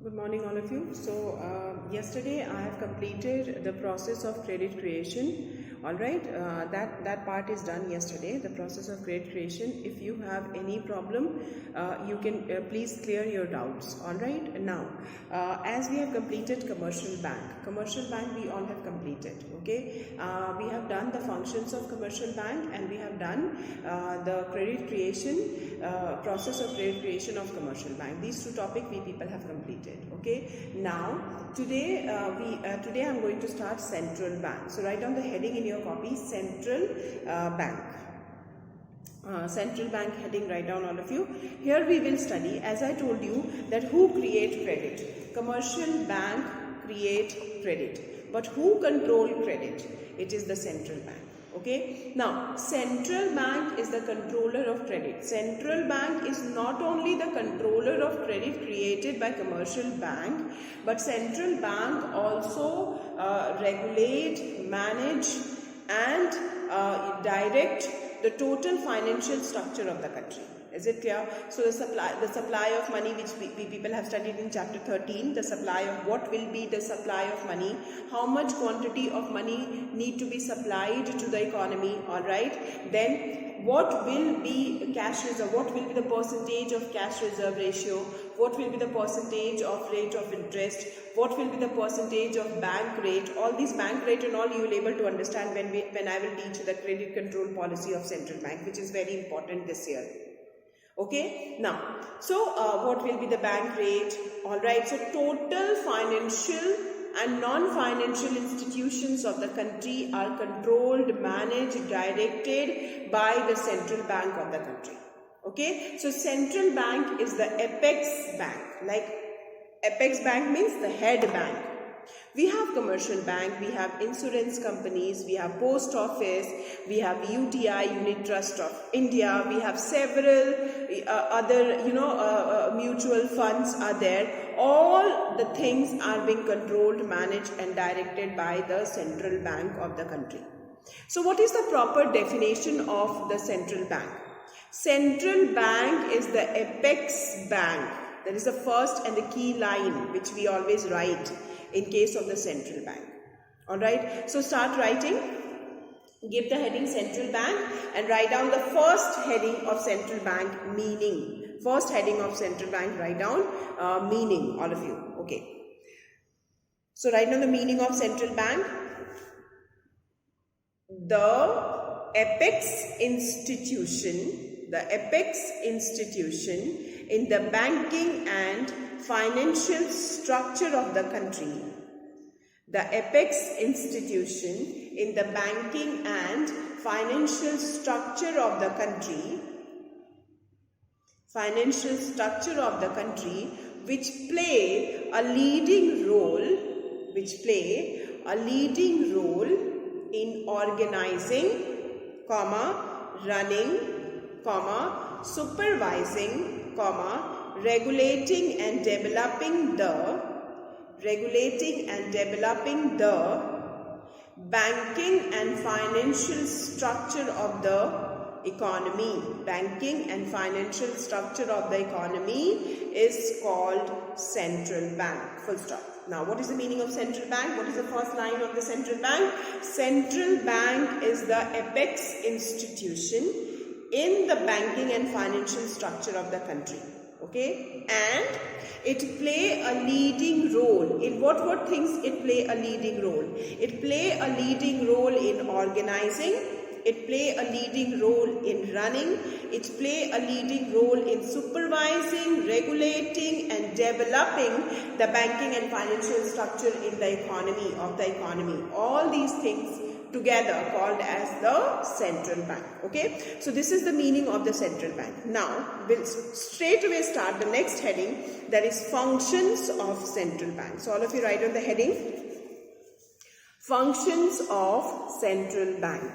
Good morning, all of you. So, yesterday I have completed the process of credit creation. All right, that part is done yesterday. The process of credit creation. If you have any problem, you can please clear your doubts. All right. Now, as we have completed commercial bank we all have completed. Okay, we have done the functions of commercial bank and we have done the credit creation process of credit creation of commercial bank. These two topics we people have completed. Okay, now today today I'm going to start central bank. So write down the heading in your copy, central bank. Central bank heading, write down all of you. Here we will study, as I told you, that who create credit. Commercial bank create credit, but who control credit? It is the central bank. Okay, now central bank is the controller of credit. Central bank is not only the controller of credit created by commercial bank, but central bank also regulate, manage and direct the total financial structure of the country. Is it clear? So the supply of money, which we people have studied in chapter 13, the supply of what will be the supply of money, how much quantity of money need to be supplied to the economy, all right. Then what will be cash reserve, what will be the percentage of cash reserve ratio, what will be the percentage of rate of interest, what will be the percentage of bank rate. All these bank rate and all you will be able to understand when I will teach the credit control policy of central bank, which is very important this year. Okay, now, so what will be the bank rate? All right, so total financial and non-financial institutions of the country are controlled, managed, directed by the central bank of the country. Okay, so central bank is the apex bank. Like apex bank means the head bank. We have commercial bank, we have insurance companies, we have post office, we have UTI, Unit Trust of India, we have several other mutual funds are there. All the things are being controlled, managed and directed by the central bank of the country. So what is the proper definition of the central bank? Central bank is the apex bank. That is the first and the key line which we always write in case of the central bank. All right, so start writing. Give the heading central bank and write down the first heading of central bank, meaning. First heading of central bank, write down meaning, all of you. Okay, so write down the meaning of central bank. The apex institution in the banking and financial structure of the country. The apex institution in the banking and financial structure of the country. Financial structure of the country, which play a leading role in organizing, running, supervising, regulating and developing the banking and financial structure of the economy. Banking and financial structure of the economy is called central bank. Full stop. Now, what is the meaning of central bank? What is the first line of the central bank? Central bank is the apex institution in the banking and financial structure of the country. Okay, and it play a leading role in what things it play a leading role? It play a leading role in organizing, it play a leading role in running, it play a leading role in supervising, regulating and developing the banking and financial structure in the economy of the economy. All these things together called as the central bank. Okay, so this is the meaning of the central bank. Now we'll straight away start the next heading, that is functions of central bank. So all of you write on the heading, functions of central bank.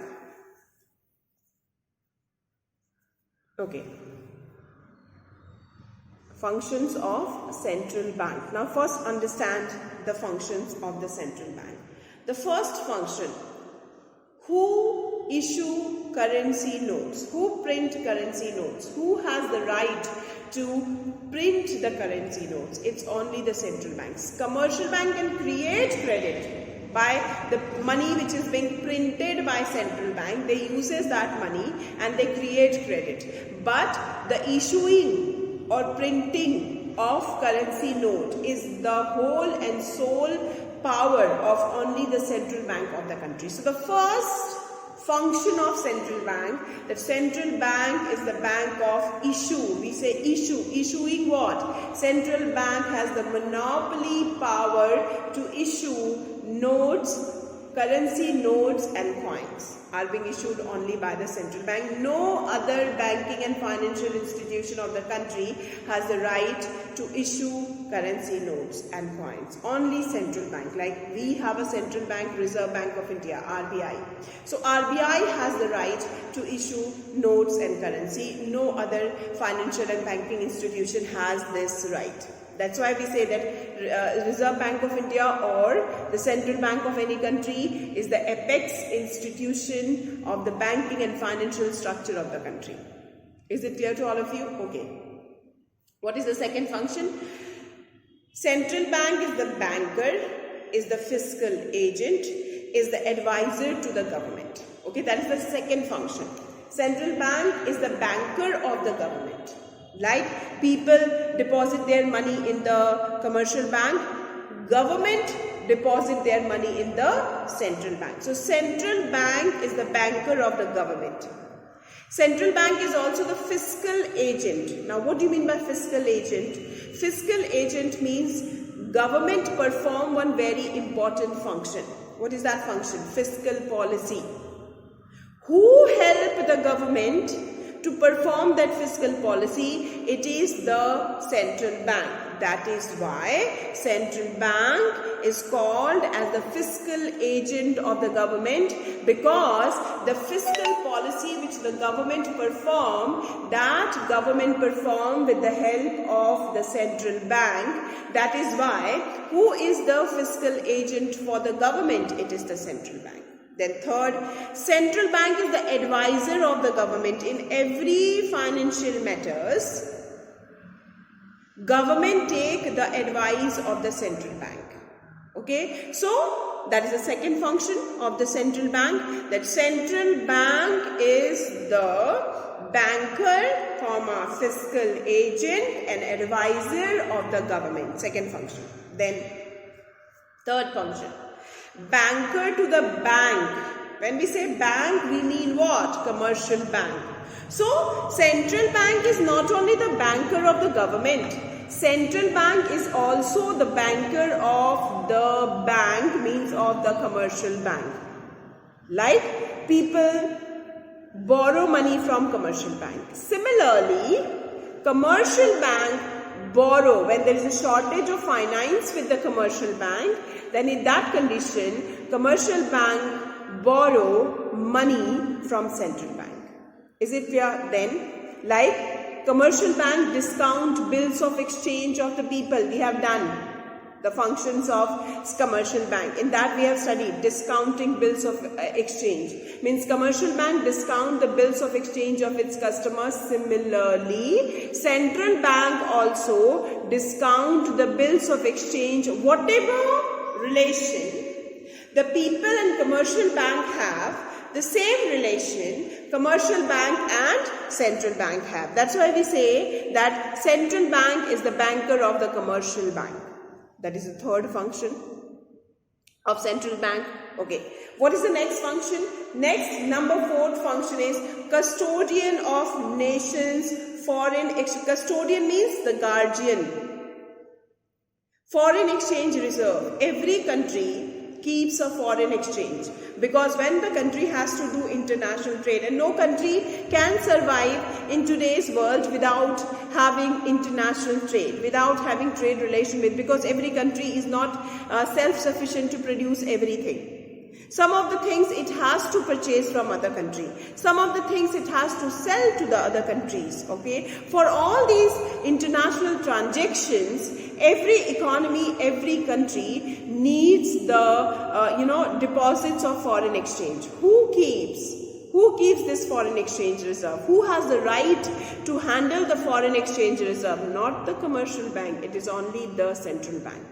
Okay, functions of central bank. Now first understand the functions of the central bank. The first function, who issue currency notes? Who print currency notes? Who has the right to print the currency notes. It's only the central banks. Commercial bank can create credit by the money which is being printed by central bank. They uses that money and they create credit. But the issuing or printing of currency note is the whole and sole power of only the central bank of the country. So the first function of central bank, that central bank is the bank of issue. We say issue. Issuing what? Central bank has the monopoly power to issue notes, currency notes and coins are being issued only by the central bank. No other banking and financial institution of the country has the right to issue currency notes and coins. Only central bank. Like we have a central bank, Reserve Bank of India, RBI. So RBI has the right to issue notes and currency. No other financial and banking institution has this right. That's why we say that Reserve Bank of India or the central bank of any country is the apex institution of the banking and financial structure of the country. Is it clear to all of you? Okay. What is the second function? Central bank is the banker, is the fiscal agent, is the advisor to the government. Okay, that is the second function. Central bank is the banker of the government. Like people deposit their money in the commercial bank, government deposit their money in the central bank. So central bank is the banker of the government. Central bank is also the fiscal agent. Now what do you mean by fiscal agent? Fiscal agent means government perform one very important function. What is that function? Fiscal policy. Who help the government to perform that fiscal policy? It is the central bank. That is why central bank is called as the fiscal agent of the government, because the fiscal policy which the government perform, that government perform with the help of the central bank. That is why, who is the fiscal agent for the government? It is the central bank. Then third, central bank is the advisor of the government in every financial matters. Government take the advice of the central bank. Okay, so that is the second function of the central bank. That central bank is the banker, fiscal agent and advisor of the government. Second function. Then third function, banker to the bank. When we say bank, we mean what? Commercial bank. So central bank is not only the banker of the government, central bank is also the banker of the bank, means of the commercial bank. Like people borrow money from commercial bank. Similarly, commercial bank borrow when there is a shortage of finance with the commercial bank. Then in that condition, commercial bank borrow money from central bank. Is it clear? Then, like commercial bank discount bills of exchange of the people. We have done the functions of commercial bank. In that we have studied discounting bills of exchange. Means commercial bank discount the bills of exchange of its customers. Similarly, central bank also discount the bills of exchange, whatever relation the people and commercial bank have, the same relation commercial bank and central bank have. That's why we say that central bank is the banker of the commercial bank. That is the third function of central bank. Okay. What is the next function? Next, number fourth function is custodian of nations foreign exchange. Custodian means the guardian. Foreign exchange reserve. Every country keeps a foreign exchange, because when the country has to do international trade, and no country can survive in today's world without having international trade, without having trade relation with, because every country is not self-sufficient to produce everything. Some of the things it has to purchase from other country. Some of the things it has to sell to the other countries. Okay. For all these international transactions, every economy, every country needs the deposits of foreign exchange. Who keeps Who keeps this foreign exchange reserve? Who has the right to handle the foreign exchange reserve? Not the commercial bank. It is only the central bank.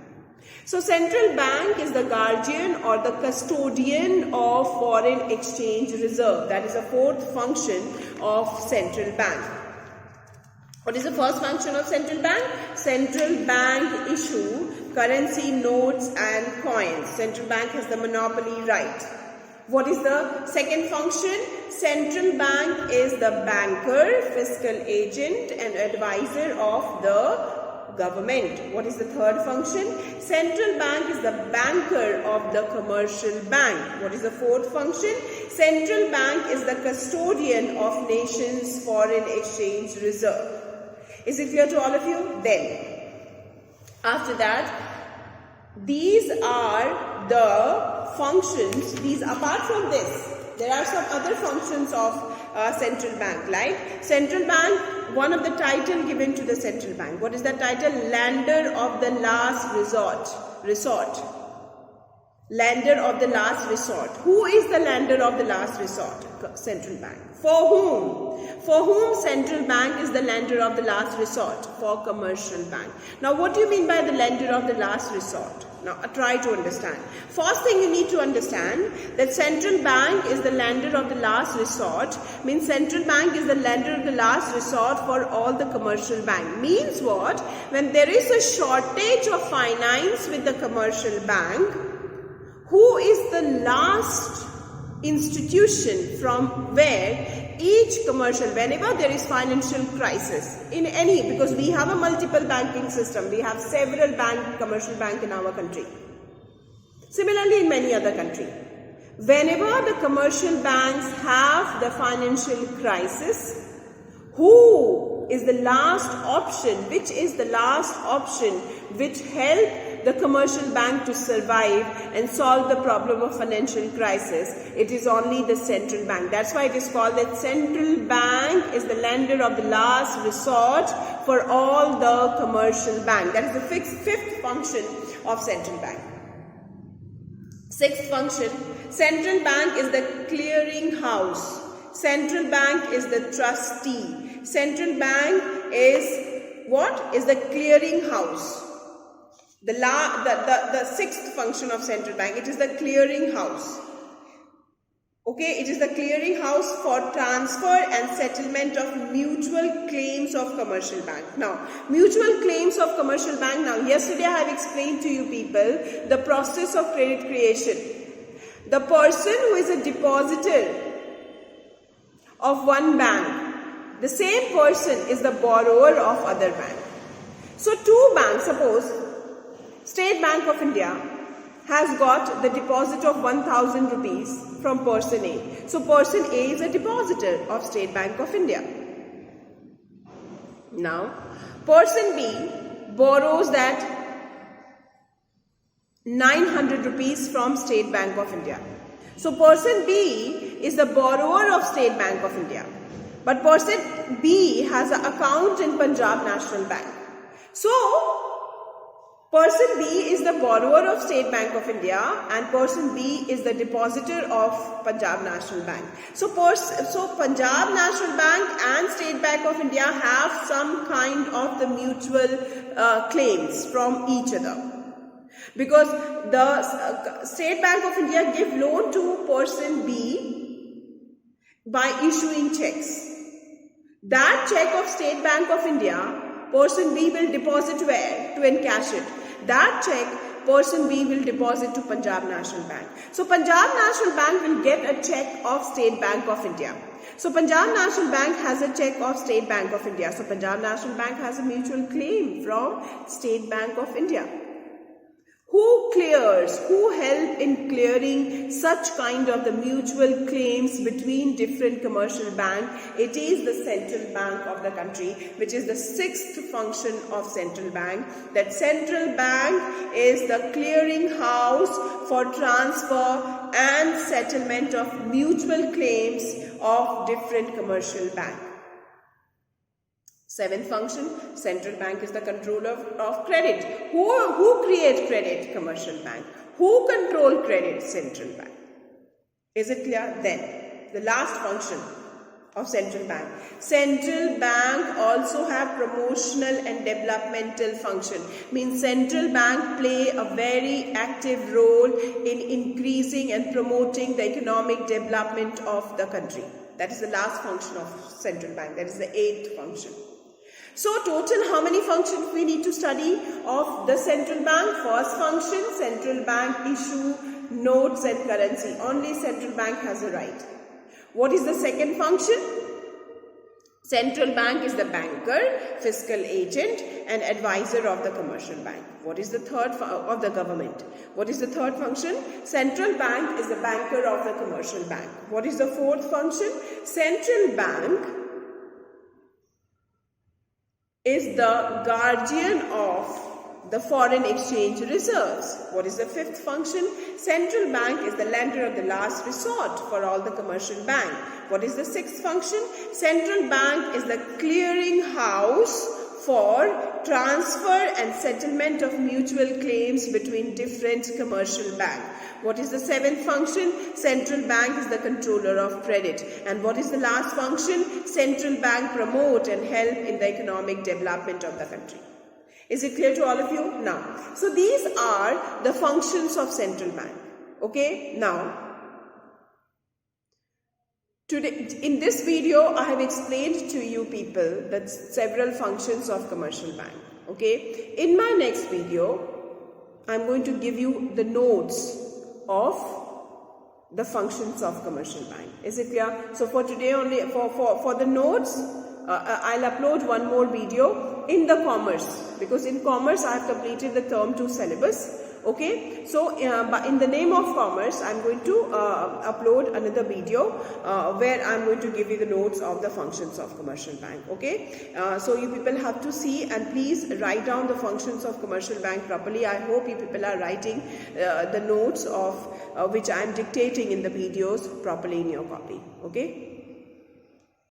So central bank is the guardian or the custodian of foreign exchange reserve. That is the fourth function of central bank. What is the first function of central bank? Central bank issue currency notes and coins. Central bank has the monopoly right. What is the second function? Central bank is the banker, fiscal agent and advisor of the government. What is the third function? Central bank is the banker of the commercial bank. What is the fourth function? Central bank is the custodian of nation's foreign exchange reserve. Is it clear to all of you? Then, after that, these are the functions. Apart from this, there are some other functions of central bank, like central bank, one of the title given to the central bank. What is that title? Lender of the last resort. Lender of the last resort. Who is the lender of the last resort? Central bank. For whom? For whom central bank is the lender of the last resort? For commercial bank. Now what do you mean by the lender of the last resort? Now try to understand. First thing you need to understand that central bank is the lender of the last resort. Means central bank is the lender of the last resort for all the commercial bank. Means what? When there is a shortage of finance with the commercial bank, who is the last institution from where each commercial, whenever there is financial crisis in any, because we have a multiple banking system, we have several commercial bank in our country. Similarly in many other countries. Whenever the commercial banks have the financial crisis, who is the last option, which is the last option which help the commercial bank to survive and solve the problem of financial crisis? It is only the central bank. That's why it is called that central bank is the lender of the last resort for all the commercial bank. That is the fifth function of central bank. Sixth function, central bank is the clearing house. Central bank is the trustee. Central bank is what? Is the clearing house. The sixth function of central bank, it is the clearing house. Okay, it is the clearing house for transfer and settlement of mutual claims of commercial bank. Now, mutual claims of commercial bank. Now, yesterday I have explained to you people the process of credit creation. The person who is a depositor of one bank, the same person is the borrower of other bank. So, two banks, suppose State Bank of India has got the deposit of 1,000 rupees from person A. So, person A is a depositor of State Bank of India. Now, person B borrows that 900 rupees from State Bank of India. So, person B is the borrower of State Bank of India. But person B has an account in Punjab National Bank. So, person B is the borrower of State Bank of India and person B is the depositor of Punjab National Bank. So Punjab National Bank and State Bank of India have some kind of the mutual claims from each other. Because the State Bank of India give loan to person B by issuing checks. That check of State Bank of India, person B will deposit where? To encash it. That check, person B will deposit to Punjab National Bank. So, Punjab National Bank will get a check of State Bank of India. So, Punjab National Bank has a check of State Bank of India. So, Punjab National Bank has a mutual claim from State Bank of India. Who clears, who help in clearing such kind of the mutual claims between different commercial banks? It is the central bank of the country, which is the sixth function of central bank. That central bank is the clearing house for transfer and settlement of mutual claims of different commercial banks. Seventh function, central bank is the controller of credit. Who create credit? Commercial bank. Who control credit? Central bank. Is it clear? Then, the last function of central bank. Central bank also have promotional and developmental function. Means central bank play a very active role in increasing and promoting the economic development of the country. That is the last function of central bank. That is the 8th function. So total how many functions we need to study of the central bank? First function, central bank issue notes and currency. Only central bank has a right. What is the second function? Central bank is the banker, fiscal agent and advisor of the commercial bank. What is the third of the government? What is the third function? Central bank is the banker of the commercial bank. What is the fourth function? Central bank is the guardian of the foreign exchange reserves. What is the fifth function? Central bank is the lender of the last resort for all the commercial bank. What is the sixth function? Central bank is the clearing house for transfer and settlement of mutual claims between different commercial banks. What is the seventh function? Central bank is the controller of credit. And what is the last function? Central bank promote and help in the economic development of the country. Is it clear to all of you? Now, so these are the functions of central bank. Okay, now, today, in this video, I have explained to you people that several functions of commercial bank. Okay, in my next video, I'm going to give you the notes of the functions of commercial bank. Is it clear? So for today only, for the notes, I'll upload one more video in the commerce, because in commerce I have completed the term 2 syllabus. Okay, so in the name of commerce I'm going to upload another video where I'm going to give you the notes of the functions of commercial bank. Okay, so you people have to see and please write down the functions of commercial bank properly. I hope you people are writing the notes of which I am dictating in the videos properly in your copy. Okay.